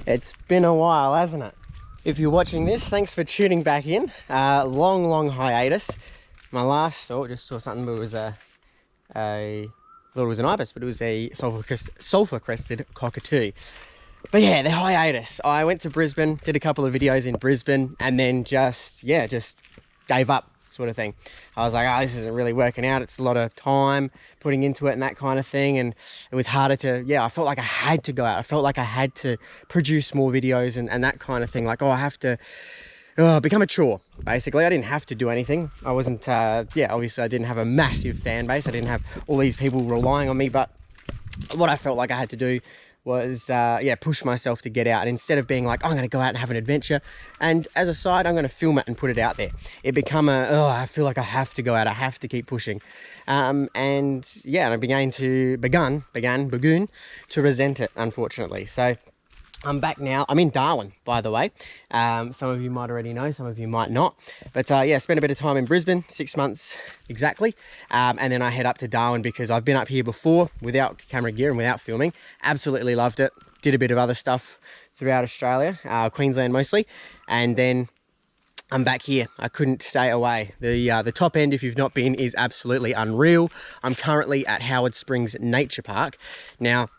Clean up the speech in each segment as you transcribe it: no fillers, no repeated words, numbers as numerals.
It's been a while, hasn't it? If you're watching this, thanks for tuning back in. Long hiatus. My last, just saw something, but it was I thought it was an ibis, but it was a sulfur crested cockatoo. But yeah, the hiatus. I went to Brisbane, did a couple of videos in Brisbane, and then just gave up, sort of thing. I was like, this isn't really working out. It's a lot of time putting into it and that kind of thing. And it was harder to, I felt like I had to go out. I felt like I had to produce more videos and that kind of thing. Like, I have to become a chore, basically. I didn't have to do anything. I wasn't, obviously I didn't have a massive fan base. I didn't have all these people relying on me. But what I felt like I had to do was push myself to get out. And instead of being like, I'm going to go out and have an adventure, and as a side I'm going to film it and put it out there, it become I feel like I have to go out, I have to keep pushing. And I began to resent it, unfortunately. So I'm back now. I'm in Darwin, by the way. Some of you might already know, some of you might not. But spent a bit of time in Brisbane, 6 months exactly. And then I head up to Darwin because I've been up here before without camera gear and without filming. Absolutely loved it. Did a bit of other stuff throughout Australia, Queensland mostly. And then I'm back here. I couldn't stay away. The top end, if you've not been, is absolutely unreal. I'm currently at Howard Springs Nature Park. Now,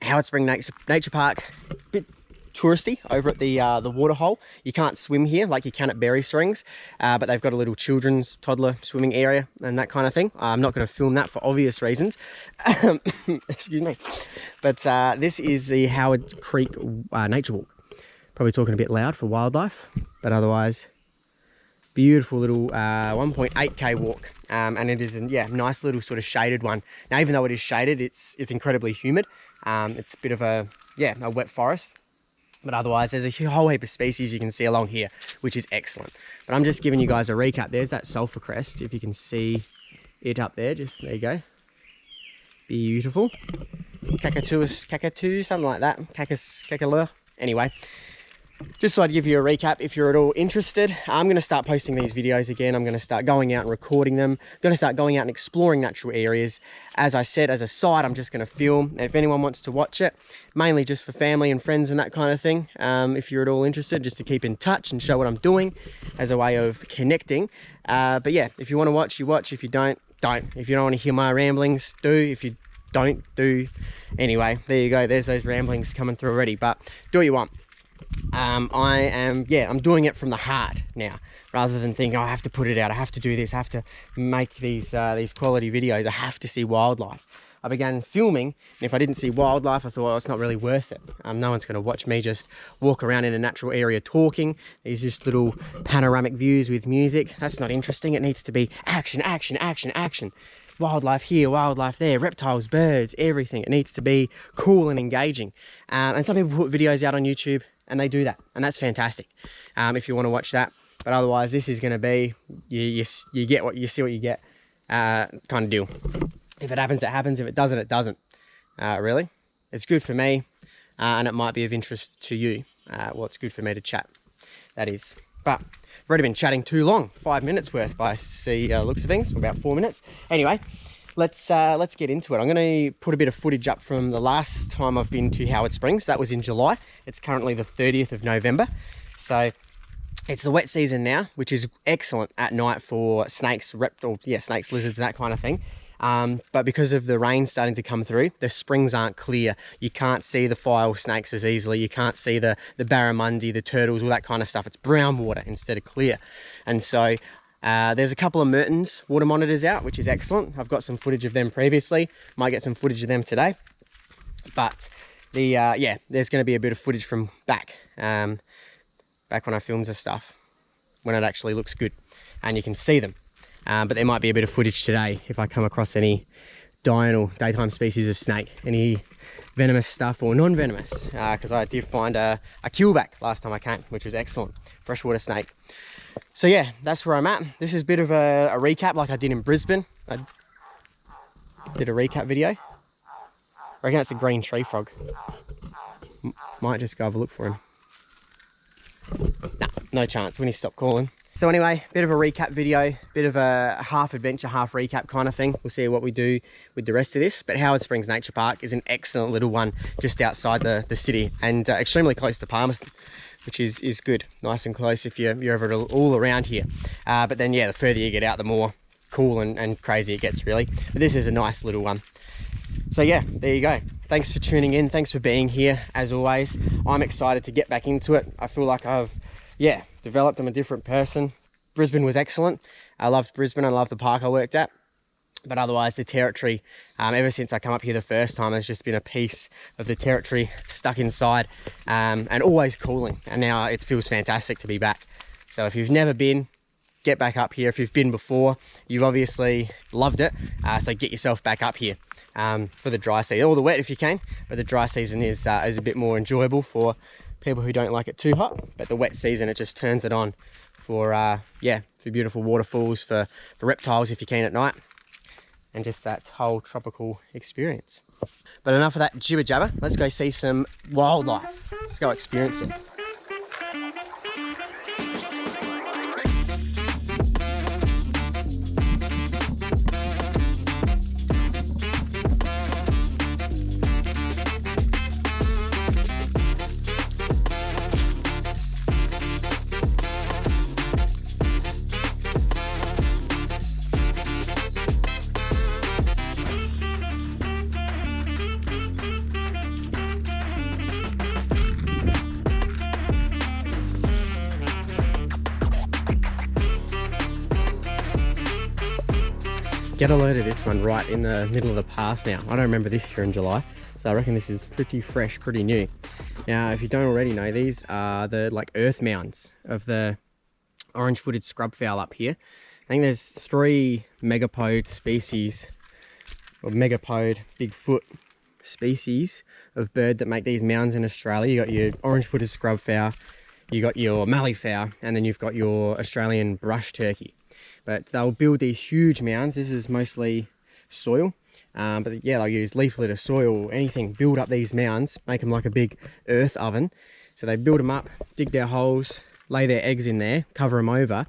Howard Springs Nature Park, a bit touristy over at the waterhole. You can't swim here like you can at Berry Springs, but they've got a little children's toddler swimming area and that kind of thing. I'm not going to film that for obvious reasons. Excuse me. But this is the Howard Creek Nature Walk. Probably talking a bit loud for wildlife, but otherwise beautiful little 1.8k walk. And it is a nice little sort of shaded one. Now, even though it is shaded, it's incredibly humid. It's a bit of a wet forest, but otherwise there's a whole heap of species you can see along here, which is excellent. But I'm just giving you guys a recap. There's that sulfur crest, if you can see it up there. Just there you go, beautiful. Cockatoo, something like that. Cacalur. Anyway, just thought I'd give you a recap if you're at all interested. I'm going to start posting these videos again. I'm going to start going out and recording them. I'm going to start going out and exploring natural areas. As I said, as a side, I'm just going to film. And if anyone wants to watch it, mainly just for family and friends and that kind of thing, if you're at all interested, just to keep in touch and show what I'm doing as a way of connecting. But yeah, if you want to watch, you watch. If you don't. If you don't want to hear my ramblings, do. If you don't, do. Anyway, there you go. There's those ramblings coming through already. But do what you want. I'm doing it from the heart now, rather than thinking, I have to put it out, I have to do this, I have to make these quality videos, I have to see wildlife. I began filming, and if I didn't see wildlife, I thought, well, it's not really worth it. No one's going to watch me just walk around in a natural area talking. These just little panoramic views with music. That's not interesting. It needs to be action, action, action, action. Wildlife here, wildlife there, reptiles, birds, everything. It needs to be cool and engaging. And some people put videos out on YouTube, and they do that, and that's fantastic if you want to watch that. But otherwise, this is going to be you get what you see, what you get kind of deal. If it happens, it happens. If it doesn't, it doesn't. Really, it's good for me, and it might be of interest to you. Well, it's good for me to chat, that is. But I've already been chatting too long, 5 minutes worth by looks of things, about 4 minutes. Anyway, let's get into it. I'm going to put a bit of footage up from the last time I've been to Howard Springs. That was in July. It's currently the 30th of November. So it's the wet season now, which is excellent at night for snakes, snakes, lizards, and that kind of thing. But because of the rain starting to come through, the springs aren't clear. You can't see the file snakes as easily. You can't see the barramundi, the turtles, all that kind of stuff. It's brown water instead of clear. And so there's a couple of Mertens water monitors out, which is excellent. I've got some footage of them previously. Might get some footage of them today. But there's going to be a bit of footage from back when I filmed the stuff, when it actually looks good and you can see them. But there might be a bit of footage today if I come across any diurnal daytime species of snake, any venomous stuff or non-venomous, because I did find a keelback last time I came, which was excellent, freshwater snake. So yeah, that's where I'm at. This is a bit of a recap like I did in Brisbane. I did a recap video. I reckon that's a green tree frog. Might just go have a look for him. Nah, no chance when he stopped calling. So anyway, bit of a recap video, bit of a half adventure, half recap kind of thing. We'll see what we do with the rest of this. But Howard Springs Nature Park is an excellent little one just outside the city, and extremely close to Palmerston, which is good. Nice and close if you're ever all around here. But then yeah, the further you get out, the more cool and crazy it gets really. But this is a nice little one. So yeah, there you go. Thanks for tuning in. Thanks for being here as always. I'm excited to get back into it. I feel like I've, yeah, developed. I'm a different person. Brisbane was excellent. I loved Brisbane. I loved the park I worked at. But otherwise, the territory, ever since I come up here the first time, there's just been a piece of the territory stuck inside, and always cooling. And now it feels fantastic to be back. So if you've never been, get back up here. If you've been before, you've obviously loved it. So get yourself back up here for the dry season, or the wet if you can. But the dry season is a bit more enjoyable for people who don't like it too hot. But the wet season, it just turns it on for yeah, for beautiful waterfalls, for reptiles if you can at night, and just that whole tropical experience. But enough of that jibber jabber. Let's go see some wildlife. Let's go experience it. Get a load of this one right in the middle of the path now. I don't remember this here in July, so I reckon this is pretty fresh, pretty new. Now, if you don't already know, these are the like earth mounds of the orange-footed scrubfowl up here. I think there's 3 megapode species, or megapode, Bigfoot species of bird that make these mounds in Australia. You got your orange-footed scrubfowl, you got your malleefowl, and then you've got your Australian brush turkey. But they'll build these huge mounds. This is mostly soil, but yeah, they'll use leaf litter, soil, anything, build up these mounds, make them like a big earth oven. So they build them up, dig their holes, lay their eggs in there, cover them over,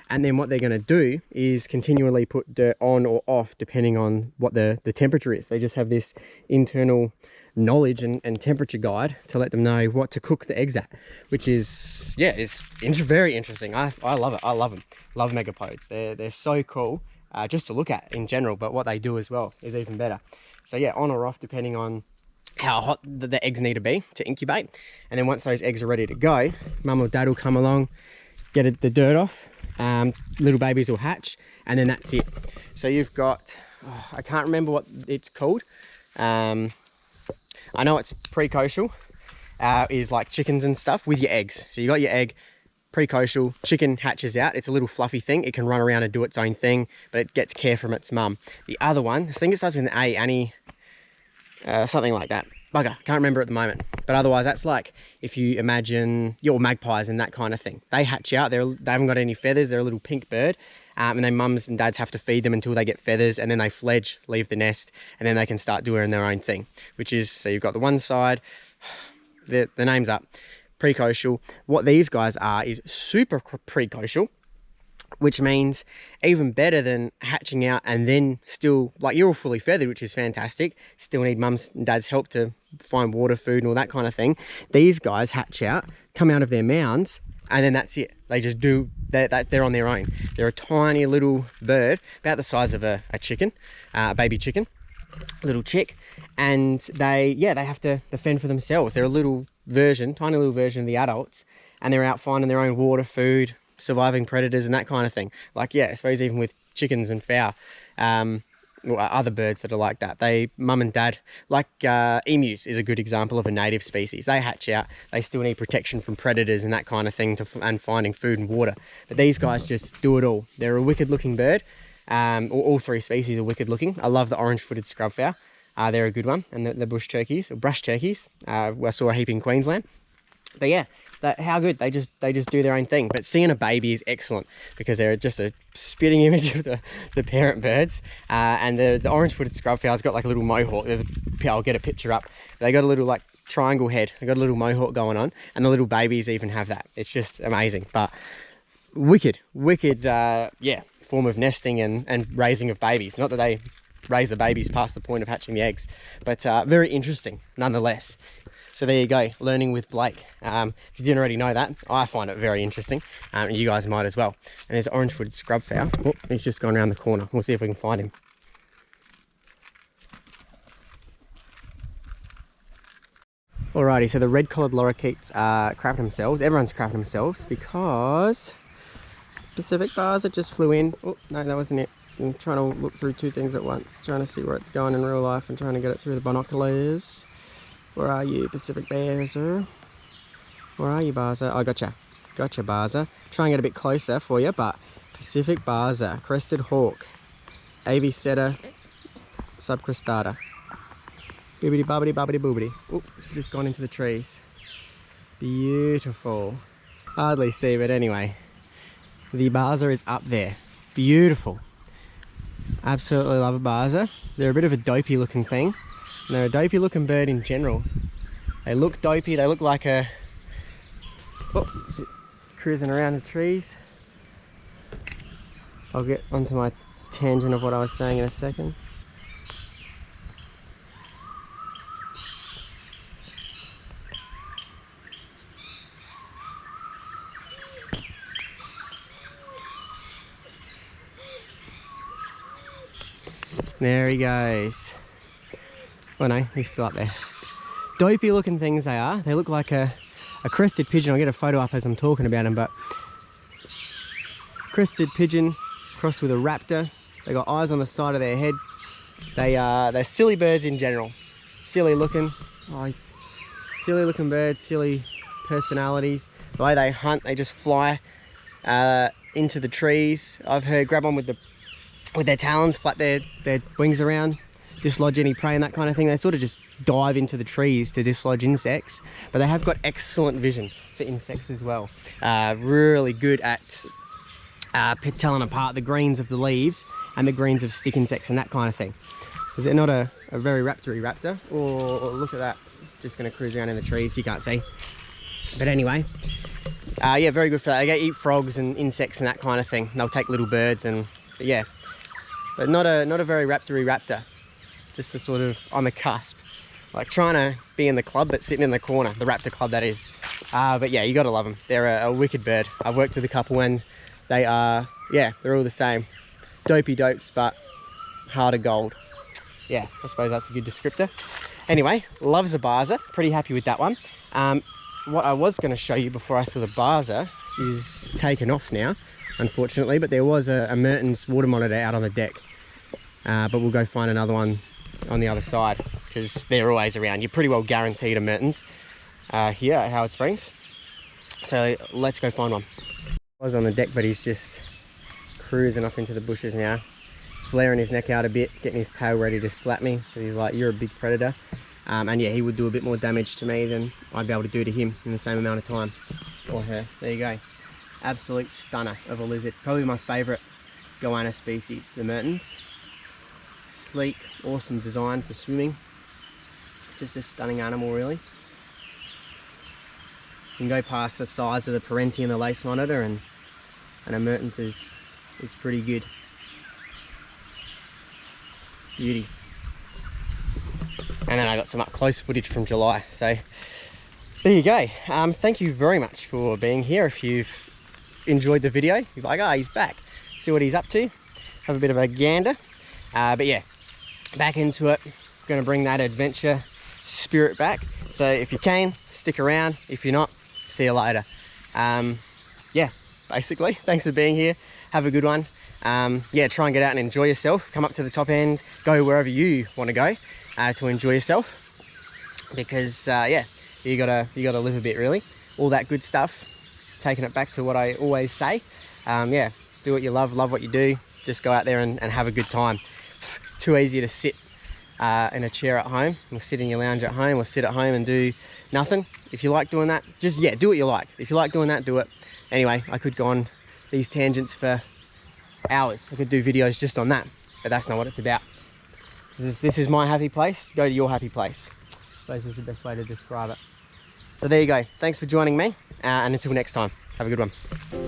and then what they're going to do is continually put dirt on or off depending on what the temperature is. They just have this internal knowledge and temperature guide to let them know what to cook the eggs at, which is, yeah, is very interesting. I love it. I love them. Love megapodes. They're so cool just to look at in general, but what they do as well is even better. So yeah, on or off depending on how hot the eggs need to be to incubate. And then once those eggs are ready to go, mum or dad will come along, get the dirt off, little babies will hatch, and then that's it. So you've got, I can't remember what it's called. I know it's precocial, is like chickens and stuff with your eggs. So you got your egg, precocial, chicken hatches out. It's a little fluffy thing. It can run around and do its own thing, but it gets care from its mum. The other one, I think it starts with an A, Annie, something like that. Bugger, can't remember at the moment. But otherwise, that's like if you imagine your magpies and that kind of thing. They hatch out, they haven't got any feathers, they're a little pink bird. And then mums and dads have to feed them until they get feathers, and then they fledge, leave the nest, and then they can start doing their own thing. Which is, so you've got the one side, the name's up, precocial. What these guys are is super precocial, which means even better than hatching out and then still, like, you're all fully feathered, which is fantastic. Still need mums and dads' help to find water, food, and all that kind of thing. These guys hatch out, come out of their mounds, and then that's it. They just do, they're on their own. They're a tiny little bird, about the size of a chicken, a baby chicken, little chick. And they have to fend for themselves. They're a little version, tiny little version of the adults, and they're out finding their own water, food, surviving predators and that kind of thing. Like, yeah, I suppose even with chickens and fowl, or other birds that are like that, mum and dad, like emus is a good example of a native species. They hatch out, they still need protection from predators and that kind of thing, and finding food and water. But these guys just do it all. They're a wicked looking bird. All 3 species are wicked looking. I love the orange-footed scrubfowl. They're a good one. And the bush turkeys, or brush turkeys, I saw a heap in Queensland. But yeah, how good. They just do their own thing. But seeing a baby is excellent because they're just a spitting image of the parent birds. And the orange-footed scrubfowl's got like a little mohawk. I'll get a picture up. They got a little like triangle head. They got a little mohawk going on, and the little babies even have that. It's just amazing. But wicked, yeah, form of nesting and raising of babies. Not that they raise the babies past the point of hatching the eggs, but very interesting nonetheless. So there you go, learning with Blake. If you didn't already know that, I find it very interesting, and you guys might as well. And there's orange-footed scrub fowl. Oh, he's just gone around the corner. We'll see if we can find him. Alrighty, so the red-collared lorikeets are crapping themselves. Everyone's crapping themselves because Pacific Basa just flew in. Oh, no, that wasn't it. I'm trying to look through two things at once, trying to see where it's going in real life and trying to get it through the binoculars. Where are you, Pacific Basa? Where are you, Basa? Oh, gotcha. Gotcha, Basa. Try and get a bit closer for you, but Pacific Basa, crested hawk, Avicetta subcrestata. Bibbidi bobbidi bobbidi boobidi. Oh, she's just gone into the trees. Beautiful. Hardly see, but anyway. The Basa is up there. Beautiful. Absolutely love a Basa. They're a bit of a dopey looking thing. And they're a dopey looking bird in general. They look dopey, they look like a... Oh, cruising around the trees. I'll get onto my tangent of what I was saying in a second. There he goes. Oh no, he's still up there. Dopey looking things they are. They look like a crested pigeon. I'll get a photo up as I'm talking about them, but crested pigeon crossed with a raptor. They got eyes on the side of their head. They're silly birds in general. Silly looking. Oh, silly looking birds, silly personalities. The way they hunt, they just fly into the trees. I've heard grab on with their talons, flap their wings around, dislodge any prey and that kind of thing. They sort of just dive into the trees to dislodge insects, but they have got excellent vision for insects as well. Really good at telling apart the greens of the leaves and the greens of stick insects and that kind of thing. Is it not a very raptory raptor? Or look at that, just going to cruise around in the trees, you can't see. But anyway, yeah, very good for that. They eat frogs and insects and that kind of thing. They'll take little birds and, but yeah. But not a very raptory raptor. Just a sort of on the cusp. Like trying to be in the club but sitting in the corner. The raptor club, that is. But yeah, you gotta love them. They're a wicked bird. I've worked with a couple and they are, yeah, they're all the same. Dopey dopes, but heart of gold. Yeah, I suppose that's a good descriptor. Anyway, loves a Basa. Pretty happy with that one. What I was going to show you before I saw the Basa is taken off now, unfortunately, but there was a Mertens water monitor out on the deck. But we'll go find another one on the other side because they're always around. You're pretty well guaranteed a Mertens here at Howard Springs. So let's go find one. I was on the deck, but he's just cruising off into the bushes now, flaring his neck out a bit, getting his tail ready to slap me. He's like, you're a big predator. And yeah, he would do a bit more damage to me than I'd be able to do to him in the same amount of time. Or her. There you go. Absolute stunner of a lizard. Probably my favourite goanna species, the Mertens. Sleek, awesome design for swimming. Just a stunning animal, really. You can go past the size of the Parenti and the lace monitor, and a Mertens is pretty good. Beauty. And then I got some up close footage from July. So there you go. Thank you very much for being here. If you've enjoyed the video, you're like, oh, he's back. See what he's up to. Have a bit of a gander. But yeah, back into it. Going to bring that adventure spirit back. So if you can, stick around. If you're not, see you later. Yeah, basically, thanks for being here. Have a good one. Yeah, try and get out and enjoy yourself. Come up to the top end, go wherever you want to go to enjoy yourself. Because yeah, you gotta live a bit, really. All that good stuff. Taking it back to what I always say. Yeah, do what you love what you do. Just go out there and have a good time. It's too easy to sit in a chair at home, or sit in your lounge at home, or sit at home and do nothing. If you like doing that, just, yeah, do what you like. If you like doing that, do it. Anyway, I could go on these tangents for hours. I could do videos just on that, but that's not what it's about. This is my happy place. Go to your happy place. I suppose is the best way to describe it. So there you go. Thanks for joining me, and until next time, have a good one.